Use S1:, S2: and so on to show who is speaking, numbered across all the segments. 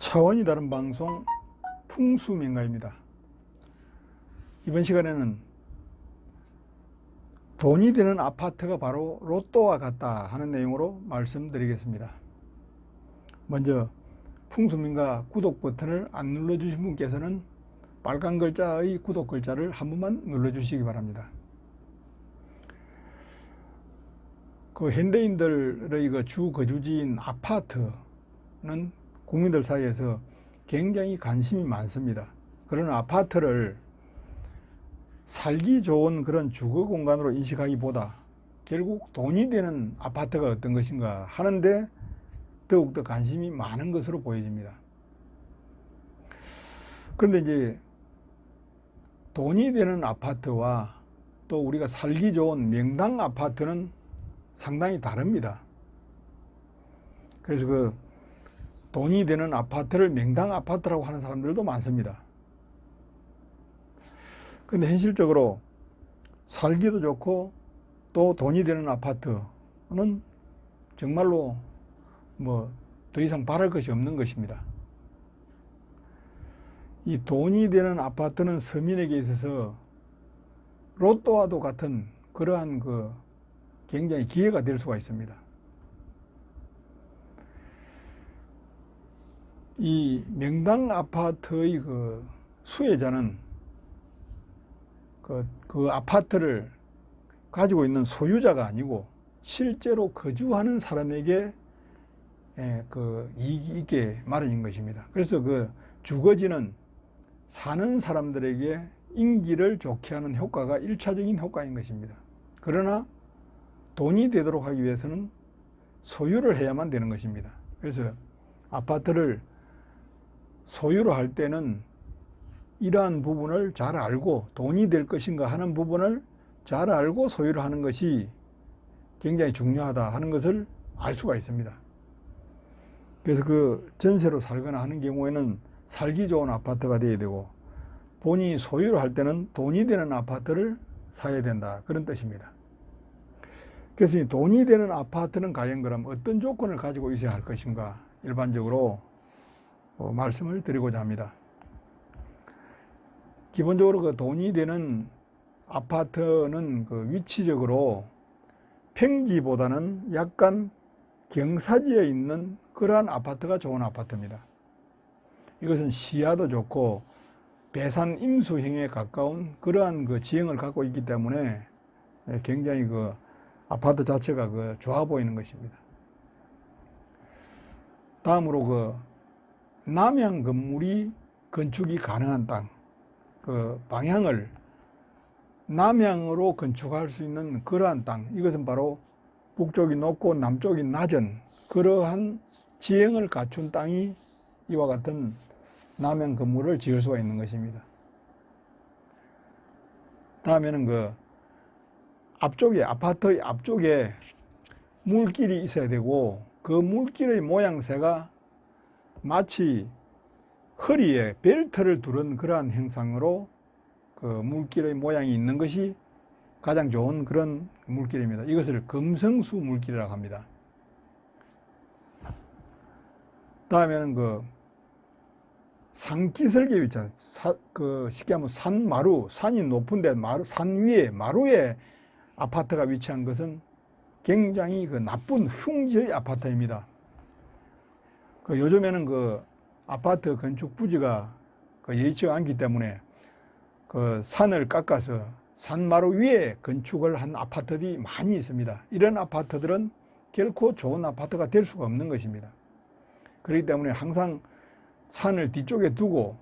S1: 차원이 다른 방송 풍수명가입니다. 이번 시간에는 돈이 되는 아파트가 바로 로또와 같다 하는 내용으로 말씀드리겠습니다. 먼저 풍수명가 구독 버튼을 안 눌러주신 분께서는 빨간 글자의 구독 글자를 한 번만 눌러주시기 바랍니다. 그 현대인들의 그 주 거주지인 아파트는 국민들 사이에서 굉장히 관심이 많습니다. 그런 아파트를 살기 좋은 그런 주거 공간으로 인식하기보다 결국 돈이 되는 아파트가 어떤 것인가 하는데 더욱더 관심이 많은 것으로 보여집니다. 그런데 이제 돈이 되는 아파트와 또 우리가 살기 좋은 명당 아파트는 상당히 다릅니다. 그래서 그 돈이 되는 아파트를 명당 아파트라고 하는 사람들도 많습니다. 근데 현실적으로 살기도 좋고 또 돈이 되는 아파트는 정말로 뭐 더 이상 바랄 것이 없는 것입니다. 이 돈이 되는 아파트는 서민에게 있어서 로또와도 같은 그러한 그 굉장히 기회가 될 수가 있습니다. 이 명당 아파트의 그 수혜자는 그 아파트를 가지고 있는 소유자가 아니고 실제로 거주하는 사람에게 그 이익이 있게 마련인 것입니다. 그래서 그 주거지는 사는 사람들에게 인기를 좋게 하는 효과가 1차적인 효과인 것입니다. 그러나 돈이 되도록 하기 위해서는 소유를 해야만 되는 것입니다. 그래서 아파트를 소유로 할 때는 이러한 부분을 잘 알고 돈이 될 것인가 하는 부분을 잘 알고 소유를 하는 것이 굉장히 중요하다 하는 것을 알 수가 있습니다. 그래서 그 전세로 살거나 하는 경우에는 살기 좋은 아파트가 되어야 되고 본인이 소유를 할 때는 돈이 되는 아파트를 사야 된다 그런 뜻입니다. 그래서 이 돈이 되는 아파트는 과연 그럼 어떤 조건을 가지고 있어야 할 것인가 일반적으로 말씀을 드리고자 합니다. 기본적으로 그 돈이 되는 아파트는 그 위치적으로 평지보다는 약간 경사지에 있는 그러한 아파트가 좋은 아파트입니다. 이것은 시야도 좋고 배산 임수형에 가까운 그러한 그 지형을 갖고 있기 때문에 굉장히 그 아파트 자체가 그 좋아 보이는 것입니다. 다음으로 그 남향 건물이 건축이 가능한 땅, 그 방향을 남향으로 건축할 수 있는 그러한 땅, 이것은 바로 북쪽이 높고 남쪽이 낮은 그러한 지형을 갖춘 땅이 이와 같은 남향 건물을 지을 수가 있는 것입니다. 다음에는 그 앞쪽에, 아파트의 앞쪽에 물길이 있어야 되고 그 물길의 모양새가 마치 허리에 벨트를 두른 그러한 형상으로 그 물길의 모양이 있는 것이 가장 좋은 그런 물길입니다. 이것을 금성수 물길이라고 합니다. 다음에는 그 산기슭에 위치한 그 쉽게 하면 산마루, 산이 높은데 산 위에 마루에 아파트가 위치한 것은 굉장히 그 나쁜 흉지의 아파트입니다. 그 요즘에는 그 아파트 건축 부지가 그 여의치가 않기 때문에 그 산을 깎아서 산마루 위에 건축을 한 아파트들이 많이 있습니다. 이런 아파트들은 결코 좋은 아파트가 될 수가 없는 것입니다. 그렇기 때문에 항상 산을 뒤쪽에 두고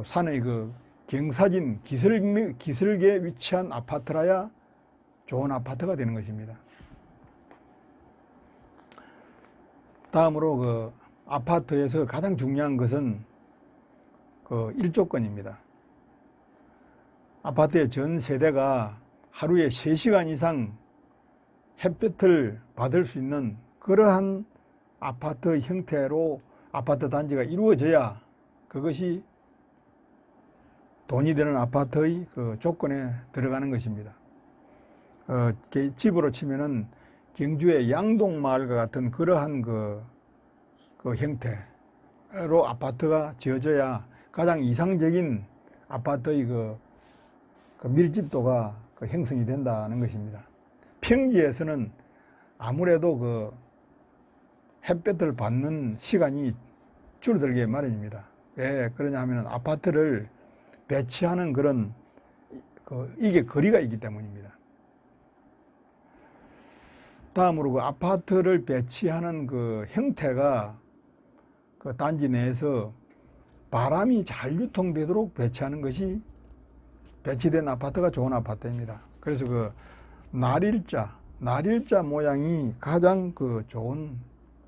S1: 산의 그 경사진 기슭에 위치한 아파트라야 좋은 아파트가 되는 것입니다. 다음으로 그 아파트에서 가장 중요한 것은 그 일조권입니다. 아파트의 전 세대가 하루에 3시간 이상 햇볕을 받을 수 있는 그러한 아파트 형태로 아파트 단지가 이루어져야 그것이 돈이 되는 아파트의 그 조건에 들어가는 것입니다. 집으로 치면은 경주의 양동마을과 같은 그러한 그 형태, 아파트가 지어져야 가장 이상적인 아파트의 그 밀집도가 형성이 된다는 것입니다. 평지에서는 아무래도 그 햇볕을 받는 시간이 줄어들게 마련입니다. 왜 그러냐면 아파트를 배치하는 그런 이게 거리가 있기 때문입니다. 다음으로 그 아파트를 배치하는 그 형태가 그 단지 내에서 바람이 잘 유통되도록 배치하는 것이 배치된 아파트가 좋은 아파트입니다. 그래서 그 날일자 모양이 가장 그 좋은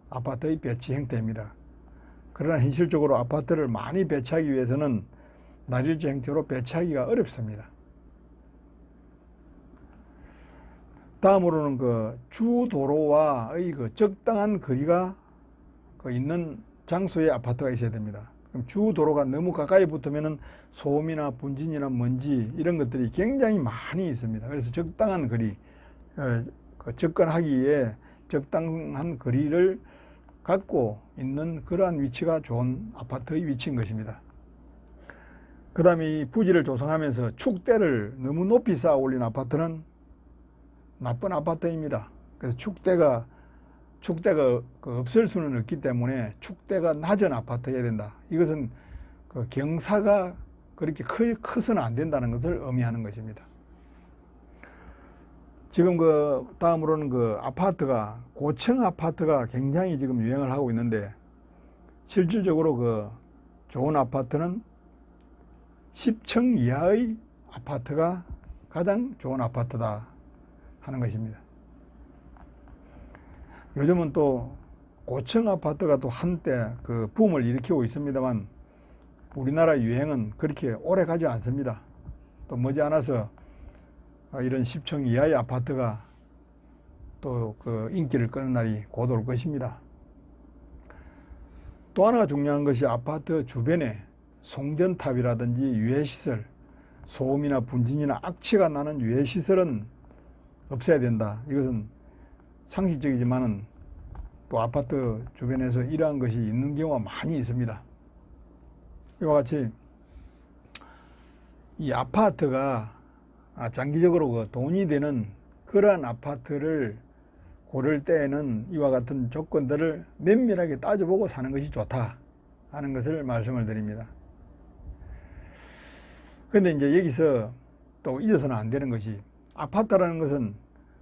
S1: 아파트의 배치 형태입니다. 그러나 현실적으로 아파트를 많이 배치하기 위해서는 날일자 형태로 배치하기가 어렵습니다. 다음으로는 그 주도로와의 그 적당한 거리가 있는 장소에 아파트가 있어야 됩니다. 그럼 주도로가 너무 가까이 붙으면 소음이나 분진이나 먼지 이런 것들이 굉장히 많이 있습니다. 그래서 적당한 거리, 접근하기에 적당한 거리를 갖고 있는 그러한 위치가 좋은 아파트의 위치인 것입니다. 그 다음에 이 부지를 조성하면서 축대를 너무 높이 쌓아 올린 아파트는 나쁜 아파트입니다. 그래서 축대가 없을 수는 없기 때문에 축대가 낮은 아파트여야 된다. 이것은 그 경사가 그렇게 커서는 안 된다는 것을 의미하는 것입니다. 지금 다음으로는 고층 아파트가 굉장히 지금 유행을 하고 있는데, 실질적으로 좋은 아파트는 10층 이하의 아파트가 가장 좋은 아파트다 하는 것입니다. 요즘은 또 고층 아파트가 또 한때 그 붐을 일으키고 있습니다만, 우리나라 유행은 그렇게 오래 가지 않습니다. 또 머지않아서 이런 10층 이하의 아파트가 또 그 인기를 끄는 날이 곧 올 것입니다. 또 하나가 중요한 것이 아파트 주변에 송전탑이라든지 유해시설, 소음이나 분진이나 악취가 나는 유해시설은 없어야 된다. 이것은 상식적이지만은 또 아파트 주변에서 이러한 것이 있는 경우가 많이 있습니다. 이와 같이 이 아파트가 장기적으로 돈이 되는 그러한 아파트를 고를 때에는 이와 같은 조건들을 면밀하게 따져보고 사는 것이 좋다 하는 것을 말씀을 드립니다. 그런데 이제 여기서 또 잊어서는 안 되는 것이, 아파트라는 것은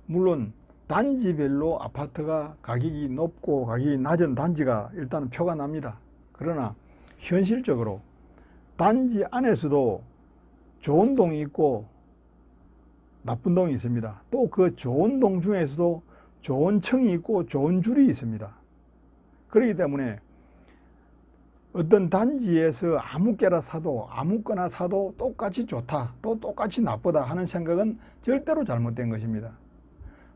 S1: 물론 단지별로 아파트가 가격이 높고 가격이 낮은 단지가 일단은 표가 납니다. 그러나 현실적으로 단지 안에서도 좋은 동이 있고 나쁜 동이 있습니다. 또 그 좋은 동 중에서도 좋은 층이 있고 좋은 줄이 있습니다. 그렇기 때문에 어떤 단지에서 아무거나 사도 똑같이 좋다, 또 똑같이 나쁘다 하는 생각은 절대로 잘못된 것입니다.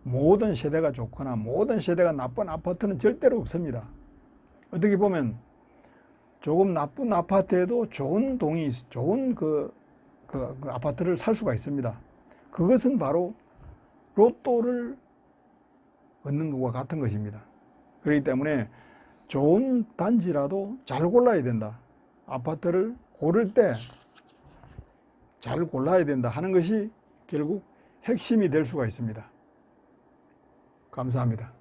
S1: 모든 세대가 좋거나 모든 세대가 나쁜 아파트는 절대로 없습니다. 어떻게 보면 조금 나쁜 아파트에도 좋은 아파트를 살 수가 있습니다. 그것은 바로 로또를 얻는 것과 같은 것입니다. 그렇기 때문에 좋은 단지라도 잘 골라야 된다. 아파트를 고를 때 잘 골라야 된다 하는 것이 결국 핵심이 될 수가 있습니다. 감사합니다.